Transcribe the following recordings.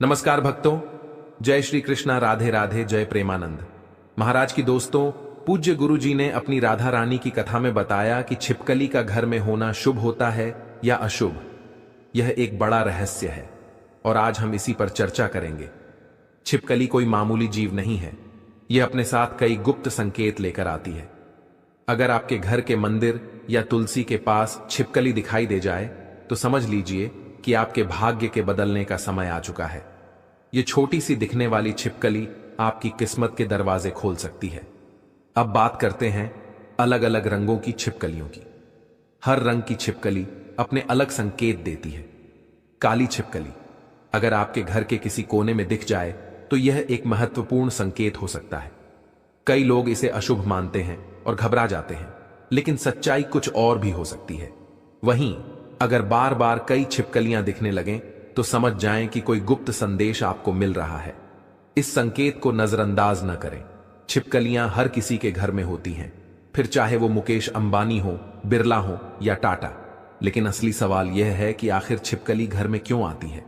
नमस्कार भक्तों, जय श्री कृष्णा, राधे राधे, जय प्रेमानंद। महाराज की दोस्तों, पूज्य गुरु जी ने अपनी राधा रानी की कथा में बताया कि छिपकली का घर में होना शुभ होता है या अशुभ। यह एक बड़ा रहस्य है और आज हम इसी पर चर्चा करेंगे। छिपकली कोई मामूली जीव नहीं है, यह अपने साथ कई गुप्त संकेत लेकर आती है। अगर आपके घर के मंदिर या तुलसी के पास छिपकली दिखाई दे जाए तो समझ लीजिए कि आपके भाग्य के बदलने का समय आ चुका है। यह छोटी सी दिखने वाली छिपकली आपकी किस्मत के दरवाजे खोल सकती है। अब बात करते हैं अलग अलग रंगों की छिपकलियों की। हर रंग की छिपकली अपने अलग संकेत देती है। काली छिपकली अगर आपके घर के किसी कोने में दिख जाए तो यह एक महत्वपूर्ण संकेत हो सकता है। कई लोग इसे अशुभ मानते हैं और घबरा जाते हैं, लेकिन सच्चाई कुछ और भी हो सकती है। वहीं अगर बार बार कई छिपकलियां दिखने लगें तो समझ जाएं कि कोई गुप्त संदेश आपको मिल रहा है। इस संकेत को नजरअंदाज न करें। छिपकलियां हर किसी के घर में होती हैं, फिर चाहे वो मुकेश अंबानी हो, बिरला हो या टाटा। लेकिन असली सवाल यह है कि आखिर छिपकली घर में क्यों आती है?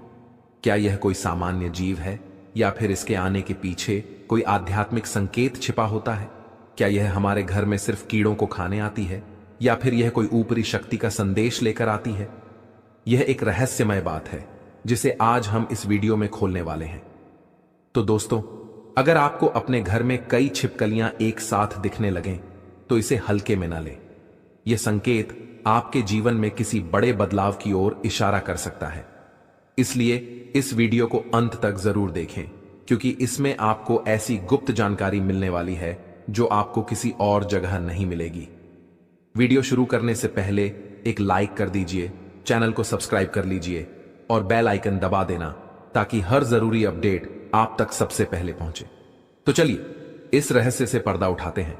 क्या यह कोई सामान्य जीव है या फिर इसके आने के पीछे कोई आध्यात्मिक संकेत छिपा होता है? क्या यह हमारे घर में सिर्फ कीड़ों को खाने आती है या फिर यह कोई ऊपरी शक्ति का संदेश लेकर आती है? यह एक रहस्यमय बात है जिसे आज हम इस वीडियो में खोलने वाले हैं। तो दोस्तों, अगर आपको अपने घर में कई छिपकलियां एक साथ दिखने लगें तो इसे हल्के में न लें। यह संकेत आपके जीवन में किसी बड़े बदलाव की ओर इशारा कर सकता है। इसलिए इस वीडियो को अंत तक जरूर देखें, क्योंकि इसमें आपको ऐसी गुप्त जानकारी मिलने वाली है जो आपको किसी और जगह नहीं मिलेगी। वीडियो शुरू करने से पहले एक लाइक कर दीजिए, चैनल को सब्सक्राइब कर लीजिए और बेल आइकन दबा देना ताकि हर जरूरी अपडेट आप तक सबसे पहले पहुंचे। तो चलिए इस रहस्य से पर्दा उठाते हैं।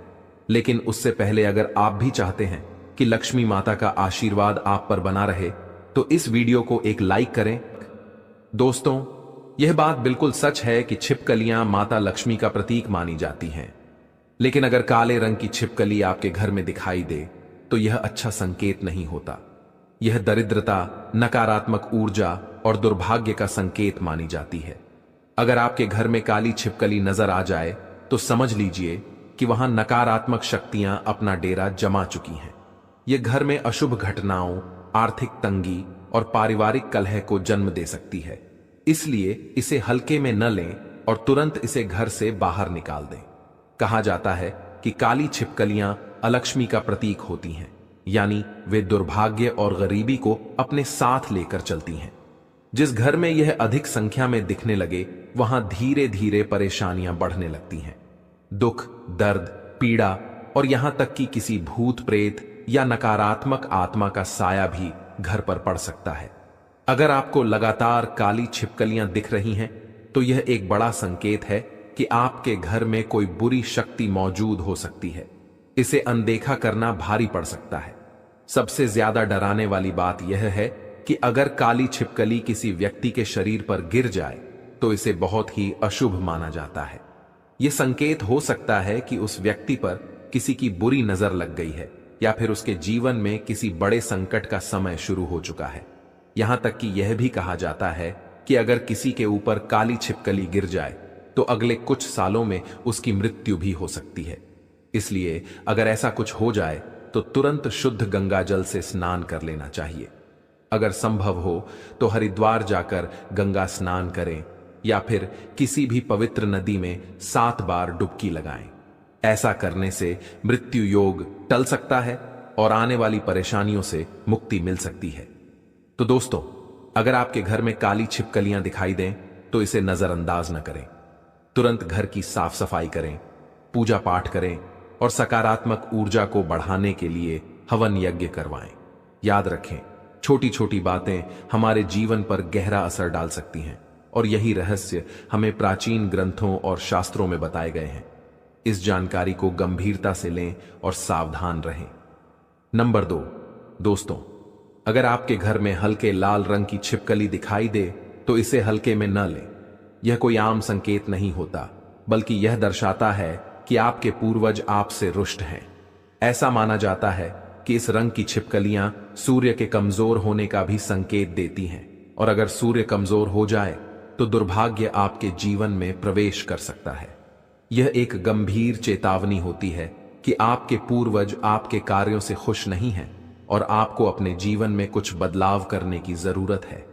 लेकिन उससे पहले अगर आप भी चाहते हैं कि लक्ष्मी माता का आशीर्वाद आप पर बना रहे तो इस वीडियो को एक लाइक करें। दोस्तों, यह बात बिल्कुल सच है कि छिपकलियां माता लक्ष्मी का प्रतीक मानी जाती हैं। लेकिन अगर काले रंग की छिपकली आपके घर में दिखाई दे तो यह अच्छा संकेत नहीं होता। यह दरिद्रता, नकारात्मक ऊर्जा और दुर्भाग्य का संकेत मानी जाती है। अगर आपके घर में काली छिपकली नजर आ जाए तो समझ लीजिए कि वहां नकारात्मक शक्तियां अपना डेरा जमा चुकी हैं। यह घर में अशुभ घटनाओं, आर्थिक तंगी और पारिवारिक कलह को जन्म दे सकती है। इसलिए इसे हल्के में न लें और तुरंत इसे घर से बाहर निकाल दें। कहा जाता है कि काली छिपकलियां अलक्ष्मी का प्रतीक होती हैं, यानी वे दुर्भाग्य और गरीबी को अपने साथ लेकर चलती हैं। जिस घर में यह अधिक संख्या में दिखने लगे वहां धीरे धीरे परेशानियां बढ़ने लगती हैं। दुख, दर्द, पीड़ा और यहां तक कि किसी भूत प्रेत या नकारात्मक आत्मा का साया भी घर पर पड़ सकता है। अगर आपको लगातार काली छिपकलियां दिख रही हैं तो यह एक बड़ा संकेत है कि आपके घर में कोई बुरी शक्ति मौजूद हो सकती है। इसे अनदेखा करना भारी पड़ सकता है। सबसे ज्यादा डराने वाली बात यह है कि अगर काली छिपकली किसी व्यक्ति के शरीर पर गिर जाए तो इसे बहुत ही अशुभ माना जाता है। यह संकेत हो सकता है कि उस व्यक्ति पर किसी की बुरी नजर लग गई है या फिर उसके जीवन में किसी बड़े संकट का समय शुरू हो चुका है। यहां तक कि यह भी कहा जाता है कि अगर किसी के ऊपर काली छिपकली गिर जाए तो अगले कुछ सालों में उसकी मृत्यु भी हो सकती है। इसलिए अगर ऐसा कुछ हो जाए तो तुरंत शुद्ध गंगा जल से स्नान कर लेना चाहिए। अगर संभव हो तो हरिद्वार जाकर गंगा स्नान करें या फिर किसी भी पवित्र नदी में 7 बार डुबकी लगाएं। ऐसा करने से मृत्यु योग टल सकता है और आने वाली परेशानियों से मुक्ति मिल सकती है। तो दोस्तों, अगर आपके घर में काली छिपकलियां दिखाई दें तो इसे नजरअंदाज न करें। तुरंत घर की साफ सफाई करें, पूजा पाठ करें और सकारात्मक ऊर्जा को बढ़ाने के लिए हवन यज्ञ करवाएं। याद रखें, छोटी छोटी बातें हमारे जीवन पर गहरा असर डाल सकती हैं और यही रहस्य हमें प्राचीन ग्रंथों और शास्त्रों में बताए गए हैं। इस जानकारी को गंभीरता से लें और सावधान रहें। नंबर 2, दोस्तों, अगर आपके घर में हल्के लाल रंग की छिपकली दिखाई दे तो इसे हल्के में न लें। यह कोई आम संकेत नहीं होता, बल्कि यह दर्शाता है कि आपके पूर्वज आपसे रुष्ट हैं। ऐसा माना जाता है कि इस रंग की छिपकलियां सूर्य के कमजोर होने का भी संकेत देती हैं और अगर सूर्य कमजोर हो जाए तो दुर्भाग्य आपके जीवन में प्रवेश कर सकता है। यह एक गंभीर चेतावनी होती है कि आपके पूर्वज आपके कार्यों से खुश नहीं हैं और आपको अपने जीवन में कुछ बदलाव करने की जरूरत है।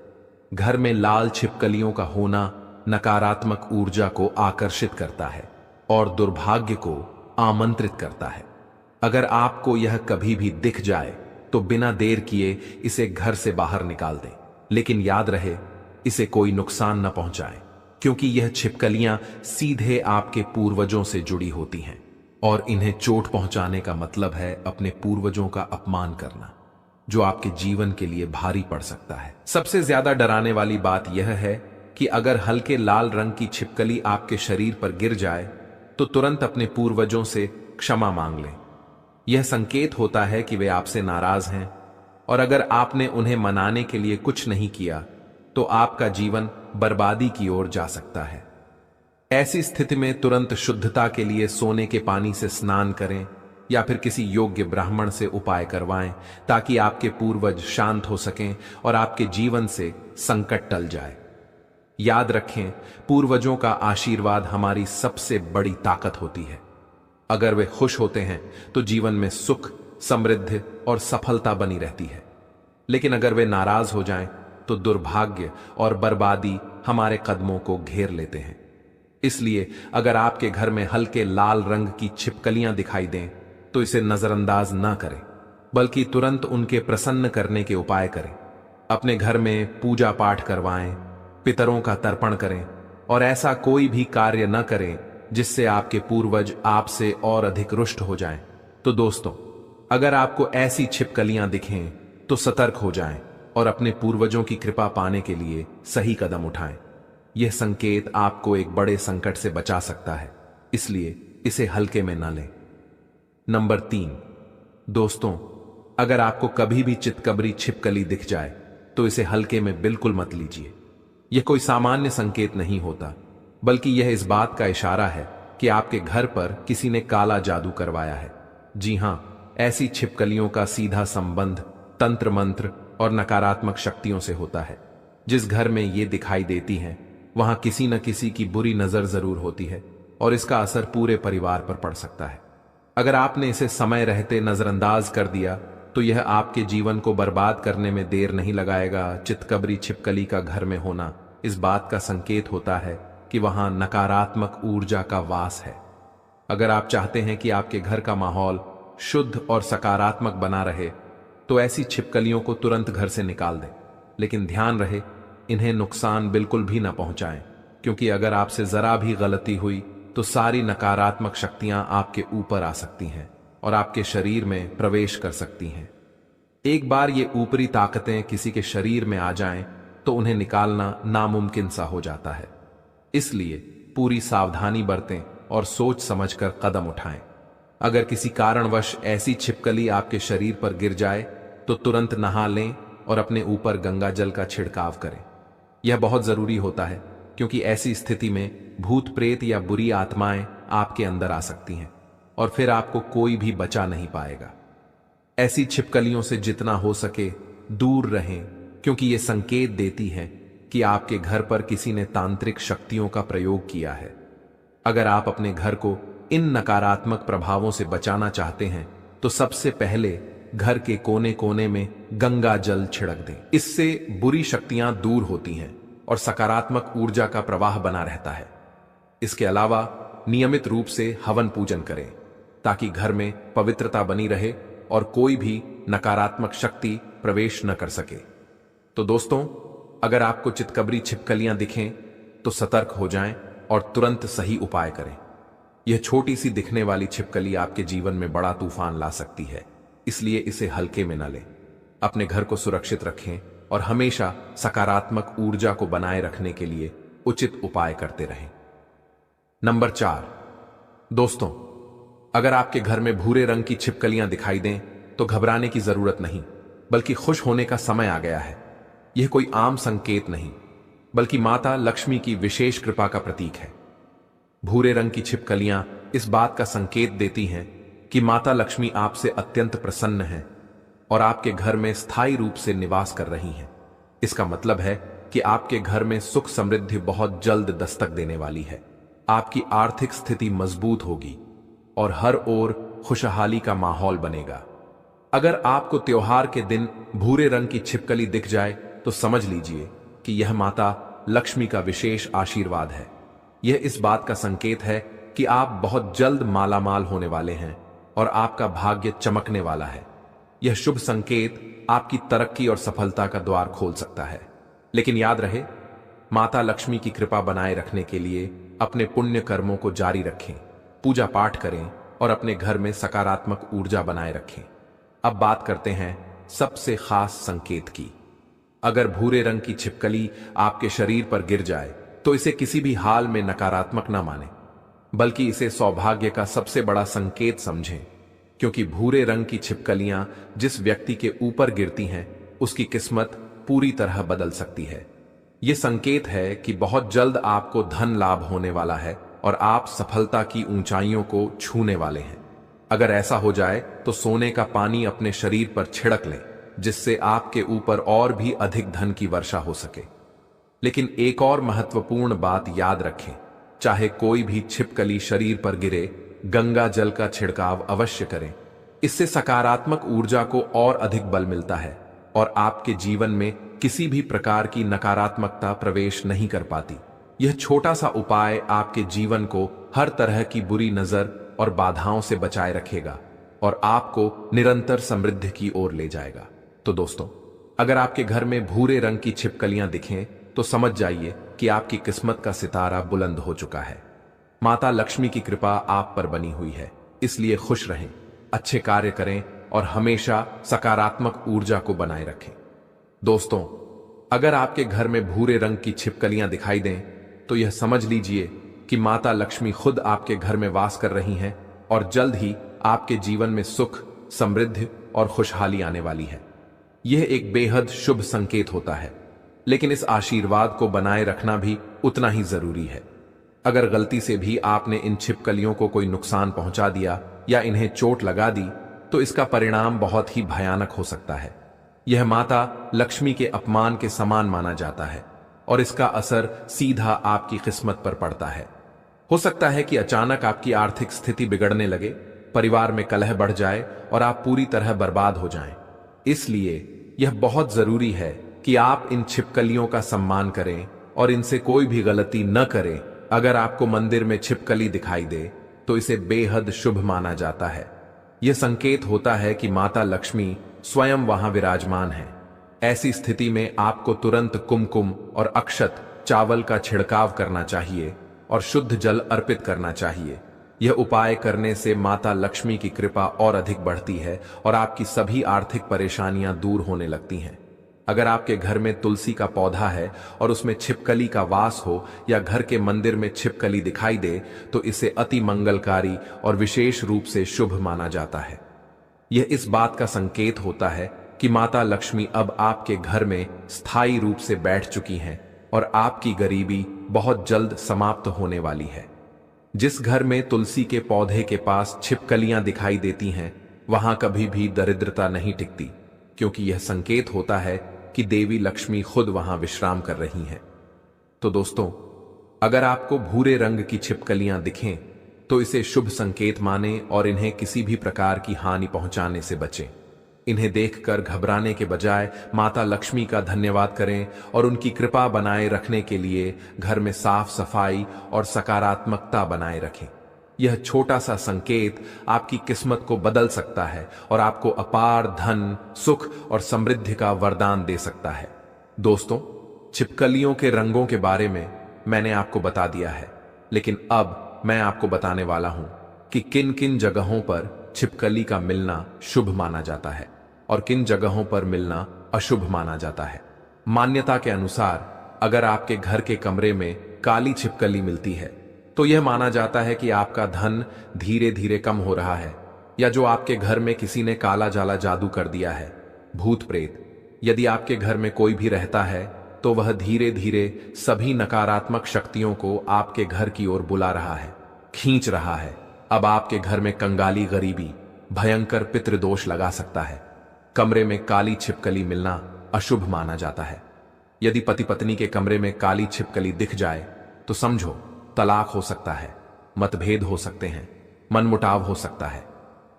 घर में लाल छिपकलियों का होना नकारात्मक ऊर्जा को आकर्षित करता है और दुर्भाग्य को आमंत्रित करता है। अगर आपको यह कभी भी दिख जाए तो बिना देर किए इसे घर से बाहर निकाल दें, लेकिन याद रहे इसे कोई नुकसान न पहुंचाए, क्योंकि यह छिपकलियां सीधे आपके पूर्वजों से जुड़ी होती हैं और इन्हें चोट पहुंचाने का मतलब है अपने पूर्वजों का अपमान करना, जो आपके जीवन के लिए भारी पड़ सकता है। सबसे ज्यादा डराने वाली बात यह है कि अगर हल्के लाल रंग की छिपकली आपके शरीर पर गिर जाए तो तुरंत अपने पूर्वजों से क्षमा मांग लें। यह संकेत होता है कि वे आपसे नाराज हैं और अगर आपने उन्हें मनाने के लिए कुछ नहीं किया तो आपका जीवन बर्बादी की ओर जा सकता है। ऐसी स्थिति में तुरंत शुद्धता के लिए सोने के पानी से स्नान करें या फिर किसी योग्य ब्राह्मण से उपाय करवाएं, ताकि आपके पूर्वज शांत हो सकें और आपके जीवन से संकट टल जाए। याद रखें, पूर्वजों का आशीर्वाद हमारी सबसे बड़ी ताकत होती है। अगर वे खुश होते हैं तो जीवन में सुख, समृद्धि और सफलता बनी रहती है, लेकिन अगर वे नाराज हो जाएं तो दुर्भाग्य और बर्बादी हमारे कदमों को घेर लेते हैं। इसलिए अगर आपके घर में हल्के लाल रंग की छिपकलियां दिखाई दें तो इसे नजरअंदाज ना करें, बल्कि तुरंत उनके प्रसन्न करने के उपाय करें। अपने घर में पूजा पाठ करवाएं, पितरों का तर्पण करें और ऐसा कोई भी कार्य न करें जिससे आपके पूर्वज आपसे और अधिक रुष्ट हो जाएं। तो दोस्तों, अगर आपको ऐसी छिपकलियां दिखें तो सतर्क हो जाएं और अपने पूर्वजों की कृपा पाने के लिए सही कदम उठाएं। यह संकेत आपको एक बड़े संकट से बचा सकता है, इसलिए इसे हल्के में न लें। नंबर 3, दोस्तों, अगर आपको कभी भी चितकबरी छिपकली दिख जाए तो इसे हल्के में बिल्कुल मत लीजिए। यह कोई सामान्य संकेत नहीं होता, बल्कि यह इस बात का इशारा है कि आपके घर पर किसी ने काला जादू करवाया है। जी हां, ऐसी छिपकलियों का सीधा संबंध तंत्र मंत्र और नकारात्मक शक्तियों से होता है। जिस घर में ये दिखाई देती हैं वहां किसी न किसी की बुरी नजर जरूर होती है और इसका असर पूरे परिवार पर पड़ सकता है। अगर आपने इसे समय रहते नजरअंदाज कर दिया तो यह आपके जीवन को बर्बाद करने में देर नहीं लगाएगा। चितकबरी छिपकली का घर में होना इस बात का संकेत होता है कि वहां नकारात्मक ऊर्जा का वास है। अगर आप चाहते हैं कि आपके घर का माहौल शुद्ध और सकारात्मक बना रहे तो ऐसी छिपकलियों को तुरंत घर से निकाल दें, लेकिन ध्यान रहे इन्हें नुकसान बिल्कुल भी न पहुंचाएं, क्योंकि अगर आपसे जरा भी गलती हुई तो सारी नकारात्मक शक्तियां आपके ऊपर आ सकती हैं और आपके शरीर में प्रवेश कर सकती हैं। एक बार ये ऊपरी ताकतें किसी के शरीर में आ जाएं तो उन्हें निकालना नामुमकिन सा हो जाता है। इसलिए पूरी सावधानी बरतें और सोच समझकर कदम उठाएं। अगर किसी कारणवश ऐसी छिपकली आपके शरीर पर गिर जाए तो तुरंत नहा लें और अपने ऊपर गंगा जल का छिड़काव करें। यह बहुत जरूरी होता है, क्योंकि ऐसी स्थिति में भूत प्रेत या बुरी आत्माएं आपके अंदर आ सकती हैं और फिर आपको कोई भी बचा नहीं पाएगा। ऐसी छिपकलियों से जितना हो सके दूर रहें, क्योंकि ये संकेत देती हैं कि आपके घर पर किसी ने तांत्रिक शक्तियों का प्रयोग किया है। अगर आप अपने घर को इन नकारात्मक प्रभावों से बचाना चाहते हैं तो सबसे पहले घर के कोने कोने में गंगा जल छिड़क दें। इससे बुरी शक्तियां दूर होती हैं और सकारात्मक ऊर्जा का प्रवाह बना रहता है। इसके अलावा नियमित रूप से हवन पूजन करें, ताकि घर में पवित्रता बनी रहे और कोई भी नकारात्मक शक्ति प्रवेश न कर सके। तो दोस्तों, अगर आपको चितकबरी छिपकलियां दिखें तो सतर्क हो जाएं और तुरंत सही उपाय करें। यह छोटी सी दिखने वाली छिपकली आपके जीवन में बड़ा तूफान ला सकती है, इसलिए इसे हल्के में न लें। अपने घर को सुरक्षित रखें और हमेशा सकारात्मक ऊर्जा को बनाए रखने के लिए उचित उपाय करते रहें। नंबर 4, दोस्तों, अगर आपके घर में भूरे रंग की छिपकलियां दिखाई दें तो घबराने की जरूरत नहीं, बल्कि खुश होने का समय आ गया है। यह कोई आम संकेत नहीं, बल्कि माता लक्ष्मी की विशेष कृपा का प्रतीक है। भूरे रंग की छिपकलियां इस बात का संकेत देती हैं कि माता लक्ष्मी आपसे अत्यंत प्रसन्न हैं और आपके घर में स्थायी रूप से निवास कर रही हैं। इसका मतलब है कि आपके घर में सुख समृद्धि बहुत जल्द दस्तक देने वाली है। आपकी आर्थिक स्थिति मजबूत होगी और हर ओर खुशहाली का माहौल बनेगा। अगर आपको त्योहार के दिन भूरे रंग की छिपकली दिख जाए तो समझ लीजिए कि यह माता लक्ष्मी का विशेष आशीर्वाद है। यह इस बात का संकेत है कि आप बहुत जल्द मालामाल होने वाले हैं और आपका भाग्य चमकने वाला है। यह शुभ संकेत आपकी तरक्की और सफलता का द्वार खोल सकता है। लेकिन याद रहे, माता लक्ष्मी की कृपा बनाए रखने के लिए अपने पुण्य कर्मों को जारी रखें, पूजा पाठ करें और अपने घर में सकारात्मक ऊर्जा बनाए रखें। अब बात करते हैं सबसे खास संकेत की। अगर भूरे रंग की छिपकली आपके शरीर पर गिर जाए तो इसे किसी भी हाल में नकारात्मक ना माने, बल्कि इसे सौभाग्य का सबसे बड़ा संकेत समझें, क्योंकि भूरे रंग की छिपकलियां जिस व्यक्ति के ऊपर गिरती हैं उसकी किस्मत पूरी तरह बदल सकती है। यह संकेत है कि बहुत जल्द आपको धन लाभ होने वाला है और आप सफलता की ऊंचाइयों को छूने वाले हैं। अगर ऐसा हो जाए तो सोने का पानी अपने शरीर पर छिड़क लें, जिससे आपके ऊपर और भी अधिक धन की वर्षा हो सके। लेकिन एक और महत्वपूर्ण बात याद रखें, चाहे कोई भी छिपकली शरीर पर गिरे, गंगा जल का छिड़काव अवश्य करें। इससे सकारात्मक ऊर्जा को और अधिक बल मिलता है और आपके जीवन में किसी भी प्रकार की नकारात्मकता प्रवेश नहीं कर पाती। यह छोटा सा उपाय आपके जीवन को हर तरह की बुरी नजर और बाधाओं से बचाए रखेगा और आपको निरंतर समृद्धि की ओर ले जाएगा। तो दोस्तों, अगर आपके घर में भूरे रंग की छिपकलियां दिखें तो समझ जाइए कि आपकी किस्मत का सितारा बुलंद हो चुका है। माता लक्ष्मी की कृपा आप पर बनी हुई है, इसलिए खुश रहें, अच्छे कार्य करें और हमेशा सकारात्मक ऊर्जा को बनाए रखें। दोस्तों, अगर आपके घर में भूरे रंग की छिपकलियां दिखाई दें तो यह समझ लीजिए कि माता लक्ष्मी खुद आपके घर में वास कर रही हैं और जल्द ही आपके जीवन में सुख, समृद्धि और खुशहाली आने वाली है। यह एक बेहद शुभ संकेत होता है, लेकिन इस आशीर्वाद को बनाए रखना भी उतना ही जरूरी है। अगर गलती से भी आपने इन छिपकलियों को कोई नुकसान पहुंचा दिया या इन्हें चोट लगा दी तो इसका परिणाम बहुत ही भयानक हो सकता है। यह माता लक्ष्मी के अपमान के समान माना जाता है और इसका असर सीधा आपकी किस्मत पर पड़ता है। हो सकता है कि अचानक आपकी आर्थिक स्थिति बिगड़ने लगे, परिवार में कलह बढ़ जाए और आप पूरी तरह बर्बाद हो जाएं। इसलिए यह बहुत जरूरी है कि आप इन छिपकलियों का सम्मान करें और इनसे कोई भी गलती न करें। अगर आपको मंदिर में छिपकली दिखाई दे तो इसे बेहद शुभ माना जाता है। यह संकेत होता है कि माता लक्ष्मी स्वयं वहां विराजमान है। ऐसी स्थिति में आपको तुरंत कुमकुम और अक्षत चावल का छिड़काव करना चाहिए और शुद्ध जल अर्पित करना चाहिए। यह उपाय करने से माता लक्ष्मी की कृपा और अधिक बढ़ती है और आपकी सभी आर्थिक परेशानियां दूर होने लगती हैं। अगर आपके घर में तुलसी का पौधा है और उसमें छिपकली का वास हो या घर के मंदिर में छिपकली दिखाई दे तो इसे अति मंगलकारी और विशेष रूप से शुभ माना जाता है। यह इस बात का संकेत होता है कि माता लक्ष्मी अब आपके घर में स्थायी रूप से बैठ चुकी हैं और आपकी गरीबी बहुत जल्द समाप्त होने वाली है। जिस घर में तुलसी के पौधे के पास छिपकलियां दिखाई देती हैं, वहां कभी भी दरिद्रता नहीं टिकती, क्योंकि यह संकेत होता है कि देवी लक्ष्मी खुद वहां विश्राम कर रही हैं। तो दोस्तों, अगर आपको भूरे रंग की छिपकलियां दिखें तो इसे शुभ संकेत माने और इन्हें किसी भी प्रकार की हानि पहुंचाने से बचें। इन्हें देखकर घबराने के बजाय माता लक्ष्मी का धन्यवाद करें और उनकी कृपा बनाए रखने के लिए घर में साफ सफाई और सकारात्मकता बनाए रखें। यह छोटा सा संकेत आपकी किस्मत को बदल सकता है और आपको अपार धन, सुख और समृद्धि का वरदान दे सकता है। दोस्तों, छिपकलियों के रंगों के बारे में मैंने आपको बता दिया है, लेकिन अब मैं आपको बताने वाला हूं कि किन किन जगहों पर छिपकली का मिलना शुभ माना जाता है और किन जगहों पर मिलना अशुभ माना जाता है। मान्यता के अनुसार अगर आपके घर के कमरे में काली छिपकली मिलती है तो यह माना जाता है कि आपका धन धीरे धीरे कम हो रहा है, या जो आपके घर में किसी ने काला जाला जादू कर दिया है, भूत प्रेत। यदि आपके घर में कोई भी रहता है तो वह धीरे धीरे सभी नकारात्मक शक्तियों को आपके घर की ओर बुला रहा है, खींच रहा है। अब आपके घर में कंगाली, गरीबी, भयंकर पितृदोष लगा सकता है। कमरे में काली छिपकली मिलना अशुभ माना जाता है। यदि पति पत्नी के कमरे में काली छिपकली दिख जाए तो समझो तलाक हो सकता है, मतभेद हो सकते हैं, मनमुटाव हो सकता है,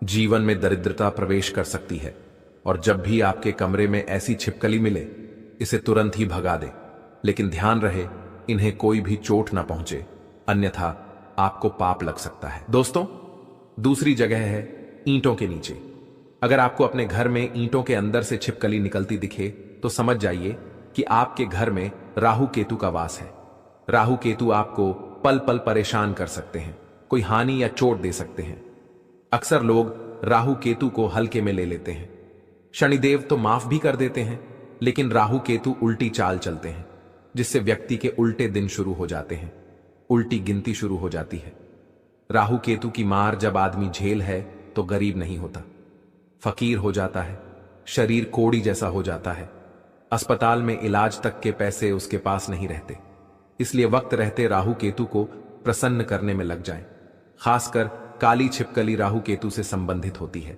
जीवन में दरिद्रता प्रवेश कर सकती है। और जब भी आपके कमरे में ऐसी छिपकली मिले, इसे तुरंत ही भगा दे। लेकिन ध्यान रहे, इन्हें कोई भी चोट ना पहुंचे, अन्यथा आपको पाप लग सकता है। दोस्तों, दूसरी जगह है ईंटों के नीचे। अगर आपको अपने घर में ईंटों के अंदर से छिपकली निकलती दिखे तो समझ जाइए कि आपके घर में राहु केतु का वास है। राहु केतु आपको पल पल परेशान कर सकते हैं, कोई हानि या चोट दे सकते हैं। अक्सर लोग राहु केतु को हल्के में ले लेते हैं। शनिदेव तो माफ भी कर देते हैं, लेकिन राहु केतु उल्टी चाल चलते हैं, जिससे व्यक्ति के उल्टे दिन शुरू हो जाते हैं, उल्टी गिनती शुरू हो जाती है। राहु केतु की मार जब आदमी झेल है तो गरीब नहीं होता, फकीर हो जाता है, शरीर कोड़ी जैसा हो जाता है, अस्पताल में इलाज तक के पैसे उसके पास नहीं रहते। इसलिए वक्त रहते राहु केतु को प्रसन्न करने में लग जाएं। खासकर काली छिपकली राहु केतु से संबंधित होती है,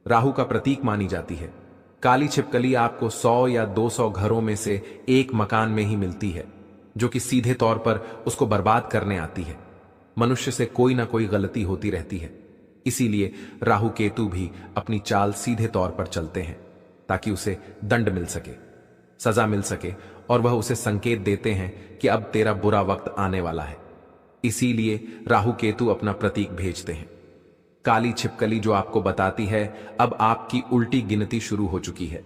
राहु का प्रतीक मानी जाती है। काली छिपकली आपको 100 या 200 घरों में से एक मकान में ही मिलती है, जो कि सीधे तौर पर उसको बर्बाद करने आती है। मनुष्य से कोई ना कोई गलती होती रहती है, इसीलिए राहु केतु भी अपनी चाल सीधे तौर पर चलते हैं, ताकि उसे दंड मिल सके, सजा मिल सके, और वह उसे संकेत देते हैं कि अब तेरा बुरा वक्त आने वाला है। इसीलिए राहु केतु अपना प्रतीक भेजते हैं। काली छिपकली जो आपको बताती है अब आपकी उल्टी गिनती शुरू हो चुकी है।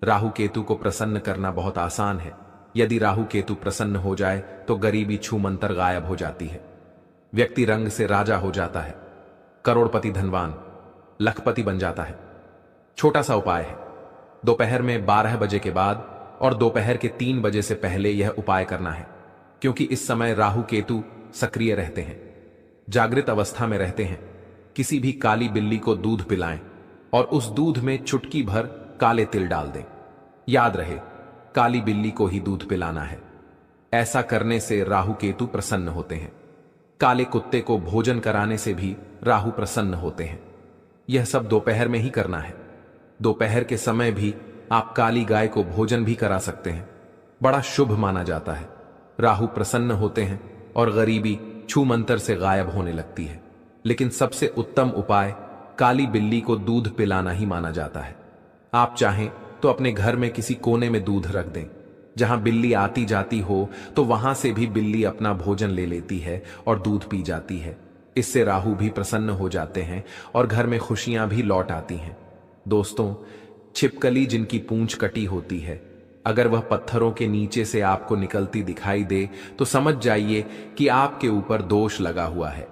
राहु केतु को प्रसन्न करना बहुत आसान है। यदि राहु केतु प्रसन्न हो जाए तो गरीबी छूमंतर गायब हो जाती है, व्यक्ति रंग से राजा हो जाता है, करोड़पति धनवान, लखपति बन जाता है। छोटा सा उपाय है, दोपहर में 12 बजे के बाद और दोपहर के 3 बजे से पहले यह उपाय करना है, क्योंकि इस समय राहु केतु सक्रिय रहते हैं, जागृत अवस्था में रहते हैं। किसी भी काली बिल्ली को दूध पिलाएं और उस दूध में चुटकी भर काले तिल डाल दें। याद रहे, काली बिल्ली को ही दूध पिलाना है। ऐसा करने से राहु केतु प्रसन्न होते हैं। काले कुत्ते को भोजन कराने से भी राहु प्रसन्न होते हैं। यह सब दोपहर में ही करना है। दोपहर के समय भी आप काली गाय को भोजन भी करा सकते हैं, बड़ा शुभ माना जाता है। राहु प्रसन्न होते हैं और गरीबी छूमंतर से गायब होने लगती है। लेकिन सबसे उत्तम उपाय काली बिल्ली को दूध पिलाना ही माना जाता है। आप चाहें तो अपने घर में किसी कोने में दूध रख दें, जहां बिल्ली आती जाती हो, तो वहां से भी बिल्ली अपना भोजन ले लेती है और दूध पी जाती है। इससे राहु भी प्रसन्न हो जाते हैं और घर में खुशियां भी लौट आती हैं। दोस्तों, छिपकली जिनकी पूंछ कटी होती है, अगर वह पत्थरों के नीचे से आपको निकलती दिखाई दे तो समझ जाइए कि आपके ऊपर दोष लगा हुआ है।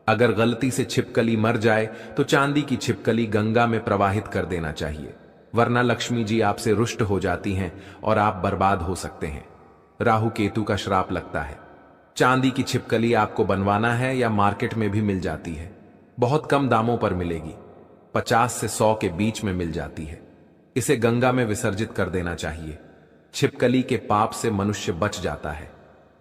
अगर गलती से छिपकली मर जाए तो चांदी की छिपकली गंगा में प्रवाहित कर देना चाहिए, वरना लक्ष्मी जी आपसे रुष्ट हो जाती हैं और आप बर्बाद हो सकते हैं। राहु केतु का श्राप लगता है। चांदी की छिपकली आपको बनवाना है या मार्केट में भी मिल जाती है, बहुत कम दामों पर मिलेगी, 50 से 100 के बीच में मिल जाती है। इसे गंगा में विसर्जित कर देना चाहिए। छिपकली के पाप से मनुष्य बच जाता है।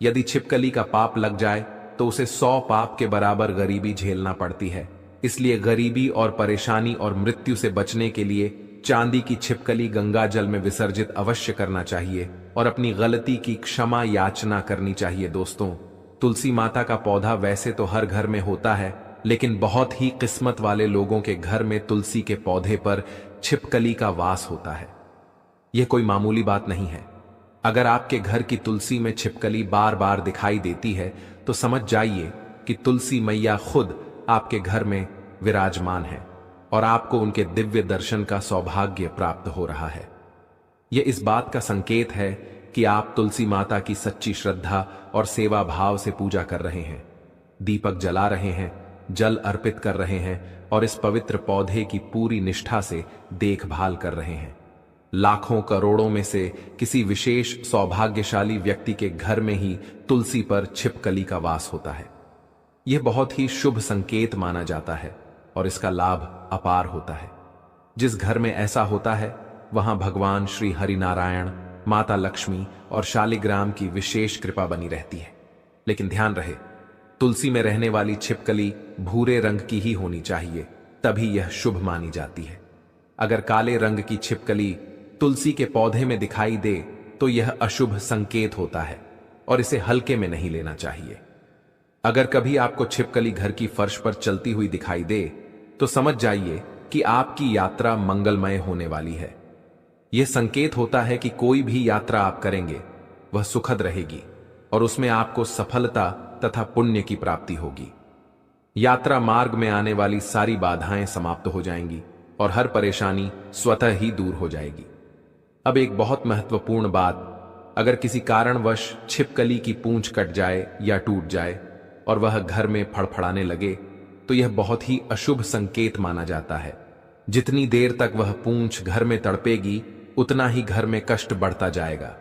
यदि छिपकली का पाप लग जाए तो उसे 100 पाप के बराबर गरीबी झेलना पड़ती है। इसलिए गरीबी और परेशानी और मृत्यु से बचने के लिए चांदी की छिपकली गंगा जल में विसर्जित अवश्य करना चाहिए और अपनी गलती की क्षमा याचना करनी चाहिए। दोस्तों, तुलसी माता का पौधा वैसे तो हर घर में होता है, लेकिन बहुत ही किस्मत वाले लोगों के घर में तुलसी के पौधे पर छिपकली का वास होता है। यह कोई मामूली बात नहीं है। अगर आपके घर की तुलसी में छिपकली बार बार दिखाई देती है तो समझ जाइए कि तुलसी मैया खुद आपके घर में विराजमान है और आपको उनके दिव्य दर्शन का सौभाग्य प्राप्त हो रहा है। यह इस बात का संकेत है कि आप तुलसी माता की सच्ची श्रद्धा और सेवा भाव से पूजा कर रहे हैं, दीपक जला रहे हैं, जल अर्पित कर रहे हैं और इस पवित्र पौधे की पूरी निष्ठा से देखभाल कर रहे हैं। लाखों करोड़ों में से किसी विशेष सौभाग्यशाली व्यक्ति के घर में ही तुलसी पर छिपकली का वास होता है। यह बहुत ही शुभ संकेत माना जाता है और इसका लाभ अपार होता है। जिस घर में ऐसा होता है वहां भगवान श्री हरिनारायण, माता लक्ष्मी और शालिग्राम की विशेष कृपा बनी रहती है। लेकिन ध्यान रहे, तुलसी में रहने वाली छिपकली भूरे रंग की ही होनी चाहिए, तभी यह शुभ मानी जाती है। अगर काले रंग की छिपकली तुलसी के पौधे में दिखाई दे तो यह अशुभ संकेत होता है और इसे हल्के में नहीं लेना चाहिए। अगर कभी आपको छिपकली घर की फर्श पर चलती हुई दिखाई दे तो समझ जाइए कि आपकी यात्रा मंगलमय होने वाली है। यह संकेत होता है कि कोई भी यात्रा आप करेंगे वह सुखद रहेगी और उसमें आपको सफलता तथा पुण्य की प्राप्ति होगी। यात्रा मार्ग में आने वाली सारी बाधाएं समाप्त हो जाएंगी और हर परेशानी स्वतः ही दूर हो जाएगी। अब एक बहुत महत्वपूर्ण बात, अगर किसी कारणवश छिपकली की पूंछ कट जाए या टूट जाए और वह घर में फड़फड़ाने लगे तो यह बहुत ही अशुभ संकेत माना जाता है। जितनी देर तक वह पूंछ घर में तड़पेगी उतना ही घर में कष्ट बढ़ता जाएगा।